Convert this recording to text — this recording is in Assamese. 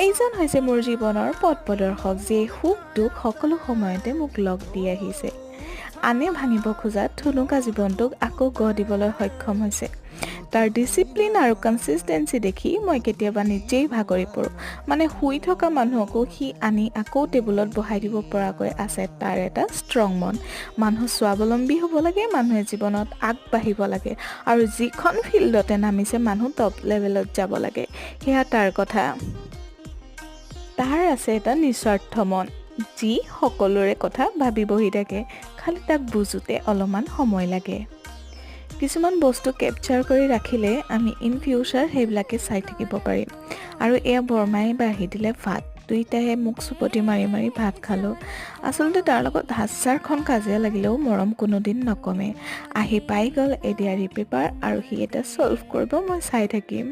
এইজন হৈছে মোৰ জীৱনৰ পথ প্ৰদৰ্শক, যিয়ে সুখ দুখ সকলো সময়তে মোক লগ দি আহিছে। আনে ভাঙিব খোজা থুনুকা জীৱনটোক আকৌ গঢ় দিবলৈ সক্ষম হৈছে। তাৰ ডিচিপ্লিন আৰু কনচিষ্টেঞ্চি দেখি মই কেতিয়াবা নিজেই ভাগৰি পৰোঁ। মানে শুই থকা মানুহকো সি আনি আকৌ টেবুলত বহাই দিব পৰাকৈ আছে তাৰ এটা ষ্ট্ৰং মন। মানুহ স্বাৱলম্বী হ'ব লাগে, মানুহে জীৱনত আগবাঢ়িব লাগে, আৰু যিখন ফিল্ডতে নামিছে মানুহ টপ লেভেলত যাব লাগে, সেয়া তাৰ কথা। তাৰ আছে এটা নিস্বাৰ্থ মন, যি সকলোৰে কথা ভাবি বহি থাকে, খালি তাক বুজোতে অলপমান সময় লাগে। কিছুমান বস্তু কেপচাৰ কৰি ৰাখিলে আমি ইন ফিউচাৰ সেইবিলাকে চাই থাকিব পাৰিম। আৰু এয়া বৰমাই বাঢ়ি দিলে ভাত। দুইটাহে মোক চুপতি মাৰি মাৰি ভাত খালোঁ। আচলতে তাৰ লগত হাজাৰখন কাজিয়া লাগিলেও মৰম কোনোদিন নকমে। আহি পাই গ'ল এডিআৰই পেপাৰ, আৰু সি এটা ছল্ভ কৰিব মই চাই থাকিম।